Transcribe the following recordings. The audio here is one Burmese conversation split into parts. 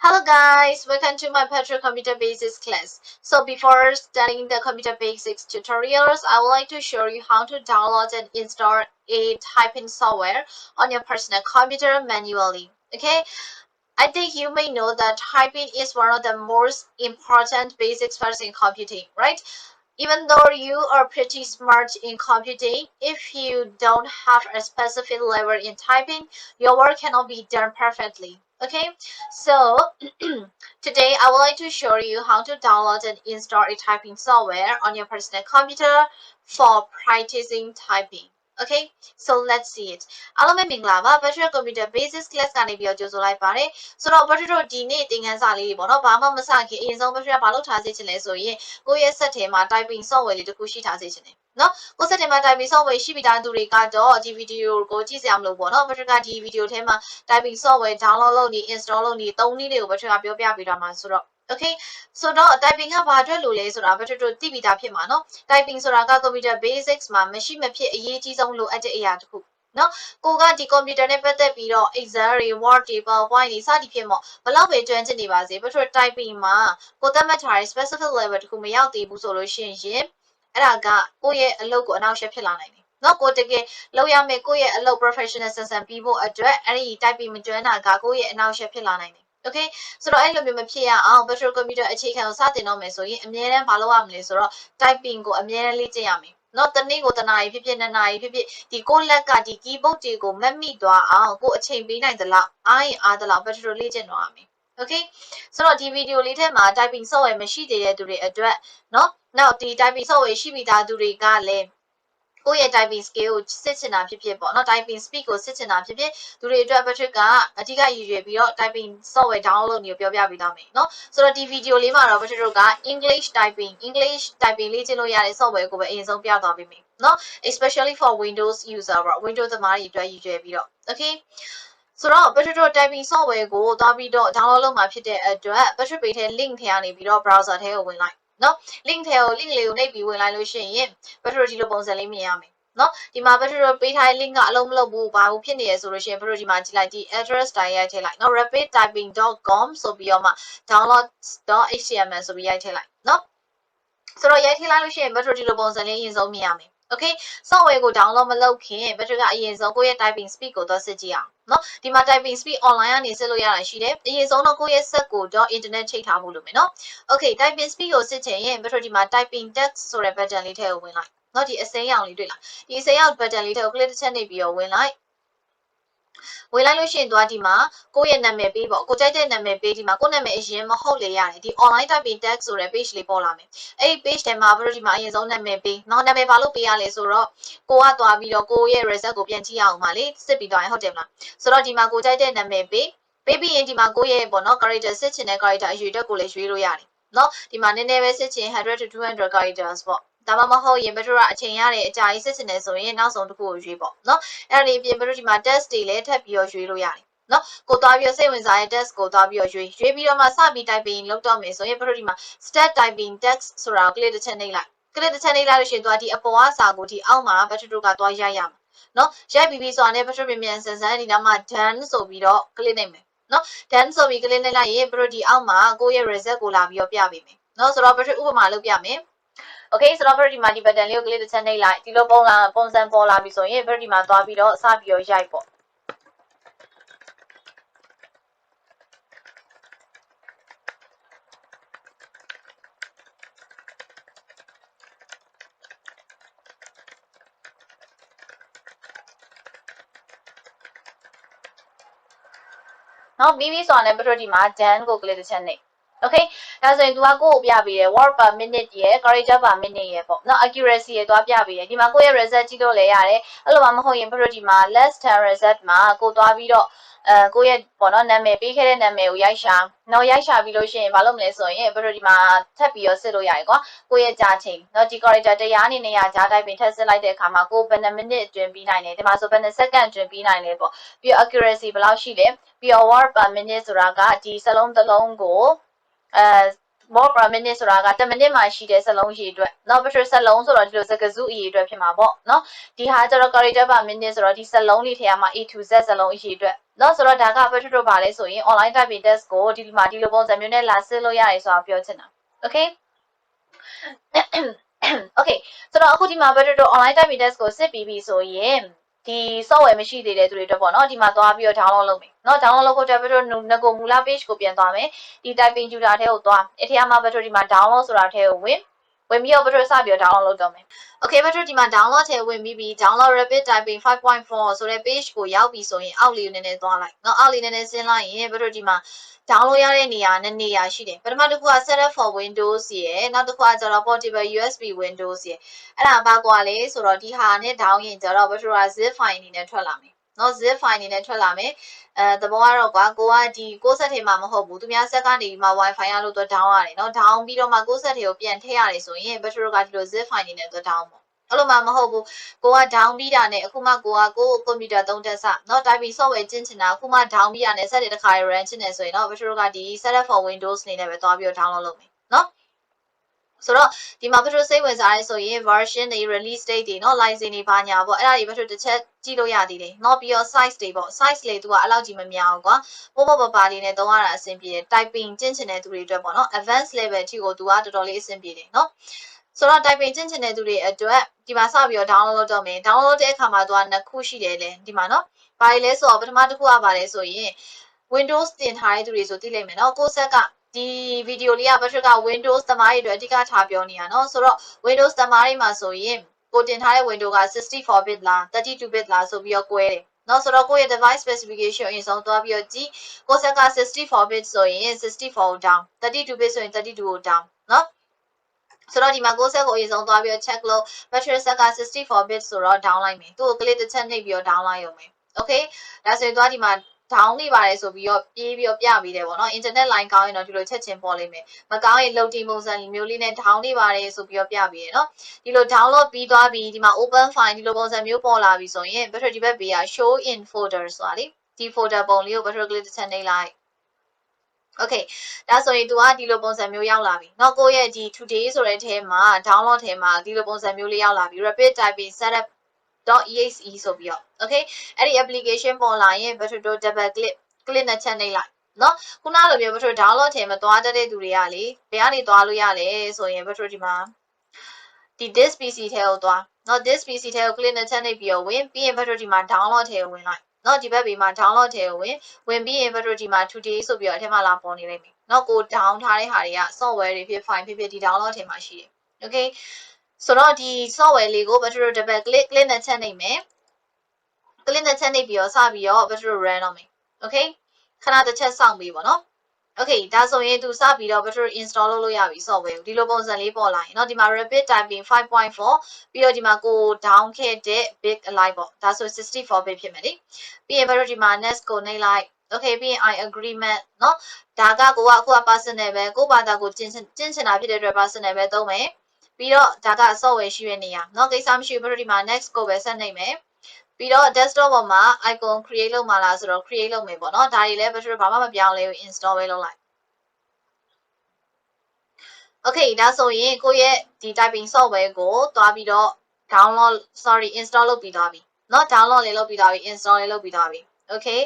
Hello guys, welcome to my Petrichor computer basics class. So before starting the computer basics tutorials, I would like to show you how to download and install a typing software on your personal computer manually. Okay, I think you may know that typing is one of the most important basics first in computing, right? Even though you are pretty smart in computing, if you don't have a specific level in typing, your work cannot be done perfectly. Okay, so today I would like to show you how to download and install a typing software on your personal computer for practicing typing. Okay, so let's see it. အားလုံးပဲမင်္ဂလာပါ Petrichor Computer Basics Class ကနေပြီးတော့ကြိုဆိုလိုက်ပါတယ်ဆိုတော့ Petrichor ဒီနေ့သင်ခန်းစာလေးတွေပေါ့နော်ဘာမှမစခင်အရင်ဆုံး Petrichor ဘာလုပ်ထားစေချင်လဲဆိုရင်ကိုယ့်ရဲ့ set ထဲမှာ typing software လေးတစ်ခုရှိထားစေချင်တယ်နော်ကိုယ့် set ထဲမှာ typing software ရှိပြီးသားသူတွေကတော့ဒီ video ကိုကြည့်စရာမလိုပေါ့နော် Petrichor ဒီ video ထဲမှာ typing software download လုပ်နေ install လုပ်နေသုံးနည်းတွေကို Petrichor ပြောပြပေးထားမှာဆိုတော့Okay, so တော့ typing ကဘာအတွက်လို့လဲဆိုတာ Petrichor သိပြီးသားဖြစ်မှာနော် typing ဆိုတာက computer basics မှာမရှိမဖြစ်အရေးကြီးဆုံးလိုအပ်တဲ့အရာတစ်ခုနော်ကိုကဒီ computer နဲ့ပတ်သက်ပြီးတော့ Excel တွေ Word တွေ PowerPoint တွေစသည်ဖြင့်ပေါ့ဘလောက်ပဲကျွမ်းကျင်နေပါစေ Petrichor typing မှာကိုသတ်မှတ်ထားတဲ့ specific level တစ်ခုမရောက်သေးဘူးဆိုလို့ရှိရင်အဲ့ဒါကကိုယ့်ရဲ့အလုပ်ကိုအနှောက်အယှက်ဖြစ်လာနိုင်တယ်နော်ကိုတကယ်လောက်ရမယ်ကိုယ့်ရဲ့အလုပ် professional ဆန်ဆန်ပြီးဖို့အတွက်အဲ့ဒီ typing မကျွမ်းတာကကိုယ့်ရဲ့အနှောက်အယှက်ဖြစ်လာနိုင်တယ်Okay, ဆိုတော့အဲ့လိုမျိုးမဖြစ်ရအောင် Petrichor computer အခြေခံကိုစတင်တော့မယ်ဆိုရင်အမြဲတမ်းမလုပ်ရမလဲဆိုတော့ typing ကိုအမြဲတမ်းလေ့ကျင့်ရမယ်။နော်တနေ့ကိုတစ်နာရီဖြစ်ဖြစ်နှစ်နာရီဖြစ်ဖြစ်ဒီကိုလက်ကဒီ keyboard တွေကိုမက်မိသွားအောင်ကိုအချိန်ပေးနိုင်သလားအားရင်အားသလား Petrichor လေ့ကျင့်တော့ရမယ်။ Okay, ဆိုတော့ဒီ video လေးထဲမှာ typing software မရှိသေးတဲ့သူတွေအတွက်နော်နောက်ဒီ typing software ရှိပြီးသားသူတွေကလည်းကိုယ့်ရဲ့ typing skill ကိုစစ်ချင်တာဖြစ်ဖြစ်ပေါ့နော် typing speed ကိုစစ်ချင်တာဖြစ်ဖြစ်သူတွေအတွက် Petrichor ကအဓိကရည်ရွယ်ပြီးတော့ typing software download လုပ်နေပြောပြပေးသွားမယ်နော်ဆိုတော့ဒီ video လေးမှာတော့ Petrichor က English typing လေ့ကျင့်လို့ရတဲ့ software ကိုပဲအရင်ဆုံးပြသွားပေးမယ်နော် especially for Windows user ပေါ့ Windows သမားတွေအတွက်ရည်ရွယ်ပြီးတော့ Okay ဆိုတော့ Petrichor typing software ကိုသွားပြီးတော့ download လုပ်မှာဖြစ်တဲ့အတွက် Petrichor page ထဲ link ထဲကနေပြီးတော့ browser ထဲကိုဝင်လိုက်နော် link ထဲကို link လေးကိုနှိပ်ပြီးဝင်လိုက်လို့ရှိရင် Petrichor ဒီလိုပုံစံလေးမြင်ရမယ်နော်ဒီမှာ Petrichor ပေးထားတဲ့ link ကအလုံးမလုံးဘူးဘာလို့ဖြစ်နေရဆိုလို့ရှိရင် Petrichor ဒီမှာကြည့်လိုက်ဒီ address တိုင်းရိုက်ထည့်လိုက်နော် rapidtyping.com ဆိုပြီးတော့မှ download.html ဆိုပြီးရိုက်ထည့်လိုက်နော်ဆိုတော့ရိုက်ထည့်လိုက်လို့ရှိရင် Petrichor ဒီလိုပုံစံလေးအရင်ဆုံးမြင်ရမယ်Okay, software ကို download မလုပ်ခင် Petrichor ကအရင်ဆုံးကိုယ့်ရဲ့ typing speed ကိုသွားစစ်ကြည့်အောင်နော်ဒီမှာ typing speed online ကနေစစ်လို့ရတာရှိတယ်အရင်ဆုံးတော့ကိုယ့်ရဲ့ set ကိုတော့ internet ချိတ်ထားဖို့လိုမယ်နော် Okay, typing speed ကိုစစ်ချင်ရင် Petrichor ဒီမှာ typing text ဆိုတဲ့ button လေးထည့်ကိုဝင်လိုက်နော်ဒီအစိမ်းရောင်လေးတွေ့လားဒီအစိမ်းရောင် button လေးထည့်ကို click တစ်ချက်နှိပ်ပြီးတော့ဝင်လိုက်လို့ရှိရင်သွားဒီမှာကိုယ့်ရဲ့နာမည်ပေးပေါ့ကိုကြိုက်တဲ့နာမည်ပေးဒီမှာကိုယ့်နာမည်အရင်မဟုတ်လေရတယ်ဒီ online typing text ဆိုတဲ့ page လေးပေါ်လာမယ်အဲ့ဒီ page ထဲမှာဘယ်လိုဒီမှာအရင်ဆုံးနာမည်ပေးနော်နာမည်ဘာလို့ပေးရလဲဆိုတော့ကိုကသွားပြီးတော့ကိုရဲ့ result ကိုပြန်ကြည့်ရအောင်ပါလေစစ်ပြီးသွားရင်ဟုတ်တယ်မလားဆိုတော့ဒီမှာကိုကြိုက်တဲ့နာမည်ပေးပြီးရင်ဒီမှာကိုရဲ့ပေါ့နော် character စစ်ချင်တဲ့ character အရွေအတွက်ကိုလည်းရွေးလို့ရတယ်နော်ဒီမှာနည်းနည်းပဲစစ်ချင်100 to 200 characters ပေါ့ဒါမှမဟုတ်ရင် Petrichor အချိန်ရတဲ့အကြာကြီးစစ်ချင်တယ်ဆိုရင်နောက်ဆုံးတစ်ခုကိုရွေးပေါ့နော်အဲ့ဒါလေးပြင် Petrichor ဒီမှာ test တွေလည်းထပ်ပြီးတော့ရွေးလို့ရတယ်နော်ကိုသွားပြီးတော့စိတ်ဝင်စားတဲ့ test ကိုသွားပြီးတော့ရွေးပြီးတော့မှစပြီး typing လုပ်တော့မယ်ဆိုရင် Petrichor ဒီမှာ start typing text ဆိုတာကို click တစ်ချက်နှိပ်လိုက်လို့ရှိရင်သွားဒီအပေါ်ကစာကိုဒီအောက်မှာ Petrichor ကသွားရိုက်ရမှာနော်ရိုက်ပြီးဆိုတာနဲ့ Petrichor မြန်ဆန်ဆန်ဒီနောက်မှာ done ဆိုပြီးတော့ click နှိပ်မယ်နော် done ဆိုပြီး click နှိပ်လိုက်ရင် Petrichor ဒီအောက်မှာကိုယ့်ရဲ့ result ကိုလာပြီးတော့ပြပေးမယ်နော်ဆိုတော့ Petrichor ဥပမာလုပ်ပြမယ်Okay, so Petrichor ဒီမှာဒီ button လေးကို click တစ်ချက်နှိပ်လိုက်ဒီလိုပုံစံပေါ်လာပြီဆိုရင် Petrichor ဒီမှာသွားပြီးတော့စပြီးတော့ရိုက်ပေါ့နော်ပြီးပြီဆိုတော့လည်း Petrichor ဒီမှာ done ကို click တစ်ချက်နှိပ်Okay ဒါဆိုရင် तू ကကိုယ့်ကိုပြပေးတယ် word per minute ရယ် character per minute ရယ်ပေါ့နော် accuracy ရယ်သွားပြပေးတယ်ဒီမှာကိုယ့်ရဲ့ result ကြည့်လို့လည်းရတယ်အဲ့လိုမှမဟုတ်ရင် Petrichor ဒီမှာ last time result မှာကိုသွားပြီးတော့ကိုယ့်ရဲ့ပေါ့နော်နာမည်ပေးခဲ့တဲ့နာမည်ကိုရိုက်ရှာပြီးလို့ရှိရင်ဘာလုပ်မလဲဆိုရင် Petrichor ဒီမှာထပ်ပြီးတော့စစ်လို့ရတယ်ကွာကိုယ့်ရဲ့ကြာချိန်နော်ဒီ character 100နဲ့200ကြားတိုင်းပင်ထပ်စစ်လိုက်တဲ့အခါမှာကိုယ်ဘယ်နှမိနစ်အတွင်းပြီးနိုင်လဲဒီမှာဆိုဘယ်နှစက္ကန့်အတွင်းပြီးနိုင်လဲပေါ့ပြီးတော့ accuracy ဘယ်လောက်ရှိလဲပြီးတော့ word per minute ဆိုတာကဒီစလုံးတစ်လုံးကိုmore per minute ဆိုတာက10မိနစ်မှာရှိတဲ့စလုံးရေအတွက်เนาะ Petrichor စလုံးဆိုတော့ဒီလိုစကားစုအရေအတွက်ဖြစ်မှာပေါ့เนาะဒီဟာကျတော့ character per minute ဆိုတော့ဒီစလုံးလေးထဲမှာ A to Z စလုံးအရေအတွက် နော်ဆိုတော့ဒါက Petrichor ပါလဲဆိုရင် online typing test ကိုဒီမှာဒီလိုပုံစံမျိုးနဲ့လာစစ်လို့ရတယ်ဆိုတာပြောချင်တာ okay okay ဆိုတော့အခုဒီမှာ Petrichor online typing test ကိုစစ်ပြီးပြီဆိုရင်ဒီ software မရှိသေးတဲ့သူတွေအတွက်ပေါ့နော်ဒီမှာသွားပြီးတော့ download လုပ်မယ်နော် download လုပ်ဖို့ Petrichor ငကိုမူလ page ကိုပြန်သွားမယ်ဒီ typing tutor ထဲကိုသွားအဲ့ထဲမှာ Petrichor ဒီမှာ download ဆိုတာထဲကိုဝင်ပြီးတော့ Petrichor စပြီးတော့ download လုပ်တော့မယ် okay Petrichor ဒီမှာ download ထဲဝင်ပြီး download rapid typing 5.4 ဆိုတဲ့ page ကိုရောက်ပြီဆိုရင်အောက်လေးကိုနည်းနည်းသွားလိုက်နော်အောက်လေးနည်းနည်းဆင်းလိုက်ရင် Petrichor ဒီမှာ download ရတဲ့နေရာနဲ့နေရာရှိတယ်ပထမတစ်ခုက setup for Windows ရယ်နောက်တစ်ခုကကျတော့ portable USB Windows ရယ်အဲ့ဒါဘာကွာလဲဆိုတော့ဒီဟာနဲ့ down ရင်ကျတော့ Petrichor zip file အနေနဲ့ထွက်လာမယ်နော် zip file အနေနဲ့ထွက်လာမယ်သဘောကတော့ကွာကိုကဒီကိုဆက်ထဲမှာမဟုတ်ဘူးသူများဆက်ကနေဒီမှာ Wi-Fi ရလို့တော့ down ရတယ်နော် down ပြီးတော့မှကိုဆက်ထဲကိုပြန်ထည့်ရတယ်ဆိုရင် Petrichor ကဒီလို zip file အနေနဲ့တော့ down ပေါ့အဲ့လိုမှမဟုတ်ဘူးကိုက down ပြီးတာနဲ့အခုမှကိုကွန်ပျူတာသုံးတက်စเนาะ typing software ကျင့်ချင်တာအခုမှ down ပြီးတာနဲ့ဆက်တဲ့တစ်ခါ run ချင်တယ်ဆိုရင်တော့ Petrichor ကဒီ setup for Windows နေနဲ့ပဲသွားပြီးတော့ download လုပ်မယ်เนาะဆိုတော့ဒီမှာ Petrichor စိတ်ဝင်စားရဲဆိုရင် version တွေ release date တွေเนาะ license တွေဘာညာပေါ့အဲ့ဒါတွေ Petrichor တစ်ချက်ကြည့်လို့ရသေးတယ်เนาะပြီးတော့ size တွေပေါ့ size လေသူကအဲ့လောက်ကြီးမများဘူးကွာပို့ပါလေးနဲ့သုံးရတာအဆင်ပြေတယ် typing ကျင့်ချင်တဲ့သူတွေအတွက်ပေါ့เนาะ advanced level အထိကိုသူကတော်တော်လေးအဆင်ပြေတယ်เนาะဆိုတော့ typing ကျင့်ချင်တဲ့သူတွေအတွက်ဒီမှာစပြီးတော့ download လုပ်တော့မယ် download တဲ့အခါမှာသူကနှစ်ခုရှိတယ်လေဒီမှာเนาะဘာလဲဆိုတော့ပထမတစ်ခုကဘာလဲဆိုရင် Windows တင်ထားတဲ့သူတွေဆိုသိလိမ့်မယ်เนาะကိုဆက်ကဒီဗီဒီယိုလေးက Petrichor က Windows သမားတွေအတွက်အဓိကထားပြောနေတာเนาะဆိုတော့ Windows သမားတွေမှာဆိုရင်ကိုတင်ထားတဲ့ Windows က 64bit လား 32bit လားဆိုပြီးတော့꿰တယ်နော်ဆိုတော့ကိုယ့်ရဲ့ device specification အရင်ဆုံးသွားပြီးတော့ကြည့်ကိုဆက်က 64bit ဆိုရင်64ကို down 32bit ဆိုရင်32ကို down နော်ဆိုတော့ဒီမှာကိုဆက်ကိုအရင်ဆုံးသွားပြီးတော့ check လို့ Petrichor ဆက်က 64bit ဆိုတော့ down လိုက်မယ်သူ့ကို click တစ်ချက်နှိပ်ပြီးတော့ down လိုက်ရုံပဲ okay ဒါဆိုရင်သွားဒီမှာ down နေပါတယ်ဆိုပြီးတော့ပြေးပြီးတော့ပြပြီးတယ်ပေါ့နော် internet line ကောင်းရင်တော့ဒီလိုချက်ချင်းပေါ်လိမ့်မယ်မကောင်းရင် loading ပုံစံမျိုးလေးနဲ့ down နေပါတယ်ဆိုပြီးတော့ပြပြီးတယ်နော်ဒီလို download ပြီးသွားပြီးဒီမှာ open file ဒီလိုပုံစံမျိုးပေါ်လာပြီဆိုရင် Petrichor ဒီဘက်ဘေးက show in folder ဆိုတာလေဒီ folder ပုံလေးကို Petrichor click တစ်ချက်နှိပ်လိုက်okay ဒါဆိုရင်သူကဒီလိုပုံစံမျိုးရောက်လာပြီเนาะကိုယ့်ရဲ့ဒီ today ဆိုတဲ့ထဲမှာ download ထဲမှာဒီလိုပုံစံမျိုးလေးရောက်လာပြီ rapid typing setup.exe ဆိုပြီးတော့ okay အဲ့ဒီ application ပေါ်လာရင် Petrichor double click နဲ့ချက်နှိပ်လိုက်เนาะခုနလိုမျိုး Petrichor download ထဲမှာသွားတတ်တဲ့သူတွေကလေဘယ်ကနေသွားလို့ရလဲဆိုရင် Petrichor ဒီမှာဒီ this pc ထဲကိုသွားเนาะ this pc ထဲကို click နဲ့ချက်နှိပ်ပြီးတော့ဝင်ပြီးရင် Petrichor ဒီမှာ download ထဲကိုဝင်လိုက်နော်ဒီဘက်ဘေးမှာ download ထဲကိုဝင်ပြီးရင် Petrichor ဒီမှာ today ဆိုပြီးတော့အထက်မှာလာပေါ်နေလိမ့်မယ်နော်ကို down ထားတဲ့ဟာတွေက software တွေဖြစ် file ဖြစ်ဒီ download ထဲမှာရှိတယ် okay ဆိုတော့ဒီ software လေးကို Petrichor double click နဲ့ချက်နှိပ်မယ် click နဲ့ချက်နှိပ်ပြီးတော့စပြီးတော့ Petrichor run တော့မယ် okay ခဏတစ်ချက်စောင့်ပြီးပေါ့နော် okay ဒါဆိုရင်သူစပြီးတော့ Petrichor install လုပ်လို့ရပြီ software ကိုဒီလိုပုံစံလေးပေါ်လာရင်เนาะဒီမှာ rapid typing 5.4ပြီးတော့ဒီမှာကို down ခဲ့တဲ့ big alive ပေါ့ဒါဆို 64bit ဖြစ်မယ်လေပြီးရင် Petrichor ဒီမှာ next ကိုနှိပ်လိုက် okay ပြီးရင် I agreement เนาะဒါကကိုကအခုက personal ပဲကိုဘာသာကိုကျင့်ချင်တာဖြစ်တဲ့အတွက် personal ပဲသုံးမယ်ပြီးတော့ဒါက software ရှိတဲ့နေရာเนาะကိစ္စမရှိဘူး Petrichor ဒီမှာ next ကိုပဲဆက်နှိပ်မယ်ပြီးတော့ desktop ပေါ်မှာ icon create လုပ်မှာလားဆိုတော့ create လုပ်မယ်ပေါ့เนาะဒါတွေလည်း Petrichor ဘာမှမပြောင်းလဲဘူး install ပဲလုပ်လိုက်okay ဒါဆိုရင်ကိုယ့်ရဲ့ဒီ typing software ကိုသွားပြီးတော့ install လုပ်ပြီးသွားပြီเนาะ download လေးလုပ်ပြီးသွားပြီ install လေးလုပ်ပြီးသွားပြီ okay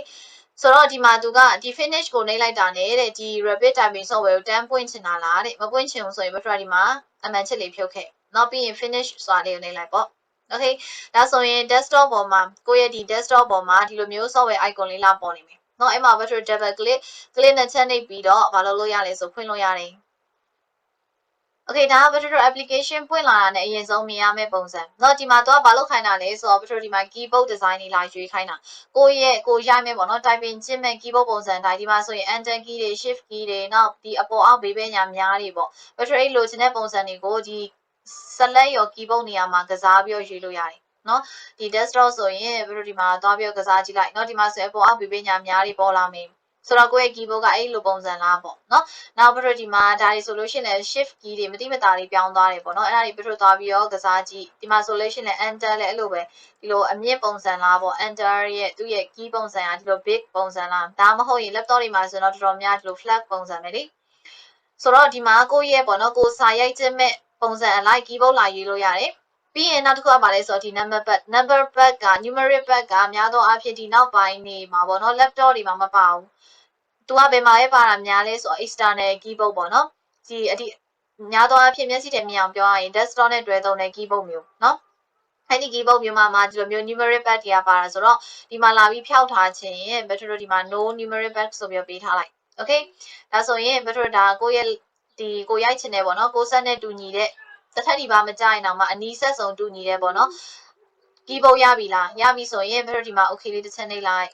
ဆိုတော့ဒီမှာသူကဒီ finish ကိုနှိပ်လိုက်တာနဲ့တဲ့ဒီ rapid typing software ကိုတန်းပွင့်ချင်တာလားတဲ့မပွင့်ချင်ဘူးဆိုရင် Petrichor ဒီမှာအမှန်ချစ်လေးဖြုတ်ခဲ့เนาะပြီးရင် finish ဆိုတာလေးကိုနှိပ်လိုက်ပေါ့ okay ဒါဆိုရင် desktop ပေါ်မှာကိုယ့်ရဲ့ဒီ desktop ပေါ်မှာဒီလိုမျိုး software icon လေးလာပေါ်နေမယ်เนาะအဲ့မှာ Petrichor double click နဲ့ချက်နှိပ်ပြီးတော့မလုပ်လို့ရလဲဆိုဖွင့်လို့ရတယ် okay ဒါက Petrichor application ပွင့်လာတာနဲ့အရင်ဆုံးမြင်ရမယ့်ပုံစံเนาะဒီမှာတော့ဘာလုပ်ခိုင်းတာလဲဆိုတော့ Petrichor ဒီမှာ keyboard design တွေလာရွေးခိုင်းတာကိုရိုက်မယ်ပေါ့เนาะ typing ကျင့်မဲ့ keyboard ပုံစံတိုင်းဒီမှာဆိုရင် enter key တွေ shift key တွေနောက်ဒီအပေါ်အောက်ဘေးဘက်ညာများတွေပေါ့ Petrichor အဲ့လိုချင်တဲ့ပုံစံတွေကိုဒီ select your keyboard နေရာမှာကစားပြီးရွေးလို့ရတယ်เนาะဒီ desktop ဆိုရင် Petrichor ဒီမှာသွားပြီးကစားကြည့်လိုက်เนาะဒီမှာဆိုအပေါ်အောက်ဘေးဘက်ညာများတွေပေါ်လာမယ်ဆိုတော့ကိုယ့်ရဲ့ keyboard ကအဲ့လိုပုံစံလားပေါ့เนาะနောက် Petrichor ဒီမှာဒါတွေဆိုလို့ရှိရင်လည်း shift key တွေမတိမတာတွေပြောင်းသွားတယ်ပေါ့เนาะအဲ့ဒါတွေ Petrichor သွားပြီးတော့ကစားကြည့်ဒီမှာဆိုလို့ရှိရင်လည်း enter လည်းအဲ့လိုပဲဒီလိုအမြင့်ပုံစံလားပေါ့ enter ရဲ့သူ့ရဲ့ key ပုံစံကဒီလို big ပုံစံလားဒါမှမဟုတ်ရင် laptop တွေမှာဆိုတော့တော်တော်များဒီလို flat ပုံစံပဲလေဆိုတော့ဒီမှာကိုယ့်ရဲ့ပေါ့เนาะကိုစာရိုက်ခြင်းမဲ့ပုံစံအလိုက် keyboard လာရေးလို့ရတယ် ပြီးရင်နောက်တစ်ခုကပါလဲဆိုတော့ဒီ number pad က numeric pad ကများသောအားဖြင့်ဒီနောက်ပိုင်းနေမှာပေါ့နော် laptop တွေမှာမပါဘူးသူကဘယ်မှာပဲပါတာများလဲဆိုတော့ external keyboard ပေါ့နော်ဒီများသောအားဖြင့်မျက်စိထဲမြင်အောင်ပြောရရင် desktop နဲ့တွဲသုံးတဲ့ keyboard မျိုးနော်အဲ့ဒီ keyboard မျိုးမှာဒီလိုမျိုး numeric pad တွေကပါတာဆိုတော့ဒီမှာလာပြီးဖျောက်ထားခြင်းရင်ဘယ်လိုဒီမှာ no numeric pad ဆိုပြီးပေးထားလိုက် okay ဒါဆိုရင်ဘယ်လိုဒါကိုရဲ့ဒီကိုရိုက်ချင်တယ်ပေါ့နော်ကိုဆက်နဲ့တူညီတဲ့တစ်ထပ်ဒီပါမကြရင်တော့မှအနီးဆက်ဆုံးတူညီတယ်ပေါ့နော် keyboard ရပြီလားရပြီဆိုရင်ဘယ်လိုဒီမှာ okay လေးတစ်ချက်နှိပ်လိုက်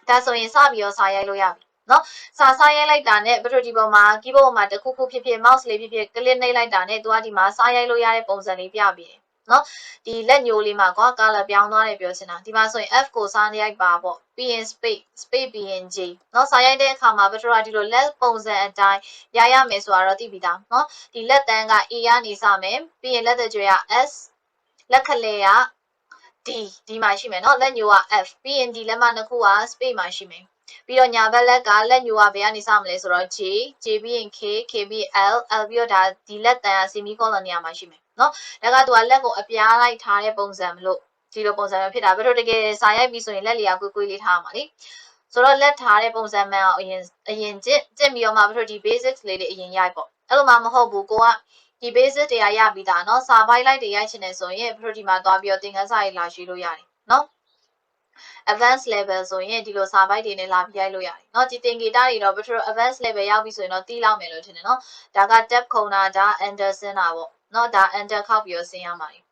ဒါဆိုရင်စပြီးတော့စာရိုက်လို့ရပြီနော်စာရိုက်လိုက်တာနဲ့ဘယ်လိုဒီပေါ်မှာ keyboard မှာတစ်ခုခုဖြစ်ဖြစ် mouse လေးဖြစ်ဖြစ် click နှိပ်လိုက်တာနဲ့သူကဒီမှာစာရိုက်လို့ရတဲ့ပုံစံလေးပြပြီးတယ်နော်ဒီလက်ညိုးလေးမှာကွာ color ပြောင်းသွားတယ်ပြောချင်တာဒီမှာဆိုရင် F ကိုစာရိုက်ပါပေါ့ပြီးရင် space ပြီးရင် J နော်စာရိုက်တဲ့အခါမှာဘယ်လိုဒီလိုလက်ပုံစံအတိုင်းရရမယ်ဆိုတာတော့သိပြီသားနော်ဒီလက်တန်းက A ကနေစမယ်ပြီးရင်လက်တကြွယ်က S လက်ခလဲကဒီမှာရှိမယ်เนาะလက်ညိုးက F ပြီးရင်ဒီလက်မနှစ်ခုက space မှာရှိမယ်ပြီးတော့ညာဘက်လက်ကလက်ညိုးကဘယ်ကနေစမလဲဆိုတော့ J ပြီးရင် K ပြီး L ပြီးတော့ဒါဒီလက်တန်းက semicolon နေရာမှာရှိမယ်เนาะဒါကသူကလက်ကိုအပြားလိုက်ထားတဲ့ပုံစံမလို့ဒီလိုပုံစံမျိုးဖြစ်တာဘယ်လိုတကယ်စာရိုက်ပြီးဆိုရင်လက်လျာကွေးလေးထားမှာလေဆိုတော့လက်ထားတဲ့ပုံစံမှန်အောင်အရင်ကျင့်ပြီးတော့မှဘယ်လိုဒီ basics လေးတွေအရင်ရိုက်ပေါ့အဲ့လိုမှမဟုတ်ဘူးကိုကဒီ basic တွေကရပြီးသားเนาะစာပိုက်လိုက်တွေရိုက်ချင်တယ်ဆိုရင်ဘယ်လိုဒီမှာသွားပြီးတော့သင်ခန်းစာတွေလာရွှေ့လို့ရတယ်เนาะ advanced level ဆိုရင်ဒီလိုစာပိုက်တွေနဲ့လာပြီးရိုက်လို့ရတယ်เนาะဒီသင်္ကေတတွေတော့ဘယ်လို advanced level ရောက်ပြီဆိုရင်တော့တီးလောက်မယ်လို့ထင်တယ်เนาะဒါက tab ခုံတာဒါ enter ဆင်းတာပေါ့เนาะဒါ enter ခောက်ပြီးတော့ဆင်းရမှာအဲ့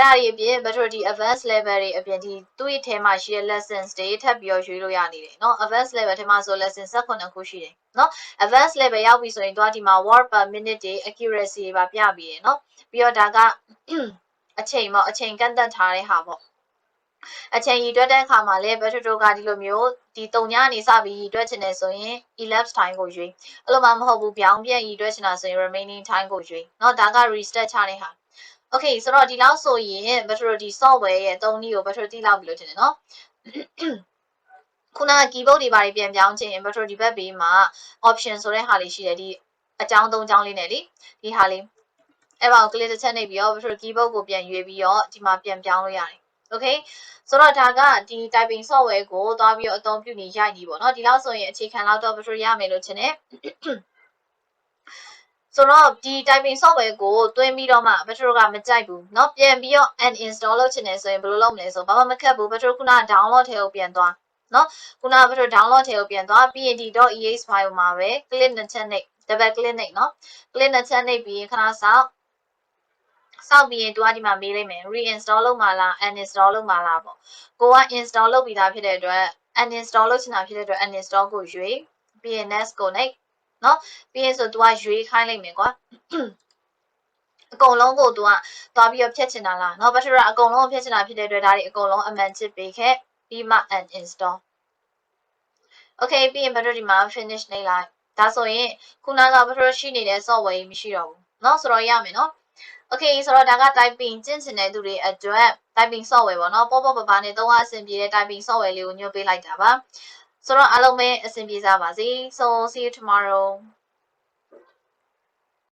ဒါတွေအပြင်ဘယ်လိုဒီ advanced level တွေအပြင်ဒီသူ့ရဲ့ထဲမှာရှိတဲ့ lessons တွေထပ်ပြီးတော့ရွေးလို့ရနေတယ်เนาะ advanced level ထဲမှာဆို lesson 18ခုရှိတယ်เนาะ advanced level ရောက်ပြီဆိုရင်တော့ဒီမှာ word per minute တွေ accuracy တွေပါပြပြီးတယ်เนาะပြီးတော့ဒါကအချိန်ပေါ့အချိန်ကန့်သတ်ထားတဲ့ဟာပေါ့အချိန်ရည်တွက်တဲ့အခါမှာလည်းဘယ်လိုကဒီလိုမျိုးဒီ3ညနေစပြီးရည်တွက်ချင်တယ်ဆိုရင် elapsed time ကိုရွေးအဲ့လိုမှမဟုတ်ဘူးပြောင်းပြန်ရည်တွက်ချင်တာဆိုရင် remaining time ကိုရွေးเนาะဒါက restart ချတဲ့ဟာOkay ဆိုတော့ဒီလောက်ဆိုရင်ဘယ်လိုဒီ software ရဲ့အသုံးနည်းကိုဘယ်လိုသိလောက်ပြီလို့ထင်တယ်နော်ခုနက keyboard တွေပါပြန်ပြောင်းချင်ရင်ဘယ်လိုဒီဘက်ဘေးမှာ option ဆိုတဲ့ဟာလေးရှိတယ်ဒီအကြောင်း3ကြောင်းလေးနဲ့လေဒီဟာလေးအဲ့ပါကို click တစ်ချက်နှိပ်ပြီးတော့ဘယ်လို keyboard ကိုပြန်ရွေးပြီးတော့ဒီမှာပြန်ပြောင်းလို့ရတယ် Okay ဆိုတော့ဒါကဒီ typing software ကိုသွားပြီးတော့အသုံးပြုနေရိုက်နေပေါ့နော်ဒီလောက်ဆိုရင်အခြေခံလောက်တော့ဘယ်လိုရမယ်လို့ထင်တယ်ဆိုတော့ဒီ typing software ကိုတွင်းပြီးတော့မှဘယ်လိုကမကြိုက်ဘူးเนาะပြန်ပြီးတော့ uninstall လုပ်ချင်တယ်ဆိုရင်ဘယ်လိုလုပ်မလဲဆိုဘာမှမခက်ဘူးဘယ်လိုခုန download ထဲကိုပြန်သွားเนาะခုနဘယ်လို download ထဲကိုပြန်သွားပြီးရင်ဒီ .exe file မှာပဲ click နှစ်ချက်နှိပ် double click နှိပ်เนาะ click နှစ်ချက်နှိပ်ပြီးရင်ခဏစောင့်ပြီးရင်သူကဒီမှာမေးလိုက်မယ် reinstall လုပ်မှာလား uninstall လုပ်မှာလားပေါ့ကိုက install လုပ်ပြီးသားဖြစ်တဲ့အတွက် uninstall လုပ်ချင်တာဖြစ်တဲ့အတွက် uninstall ကိုရွေးပြီးရင် next ကိုနှိပ်เนาะပြီးရင်ဆိုသူကရွေးခိုင်းလိုက်မယ်ကွာအကုန်လုံးကိုသူကသွားပြီးတော့ဖြတ်ချင်တာလားเนาะဘာလို့လဲအကုန်လုံးဖြတ်ချင်တာဖြစ်တဲ့အတွက်ဒါတွေအကုန်လုံးအမှန်ချစ်ပေးခဲ့ပြီးမှ uninstall okay ပြီးရင်ဘာလို့ဒီမှာ finish နှိပ်လိုက်ဒါဆိုရင်ခုနကဘာလို့ရှိနေတဲ့ software မရှိတော့ဘူးเนาะဆိုတော့ရမယ်เนาะOkay ဆိုတော့ဒါက typing ကျင့်ချင်တဲ့သူတွေအတွက် typing software ပေါ့เนาะပေါ့ပါနဲ့သုံးအဆင်ပြေတဲ့ typing software လေးကိုညွှန်ပေးလိုက်တာပါဆိုတော့အားလုံးပဲအဆင်ပြေကြပါစေ so see you tomorrow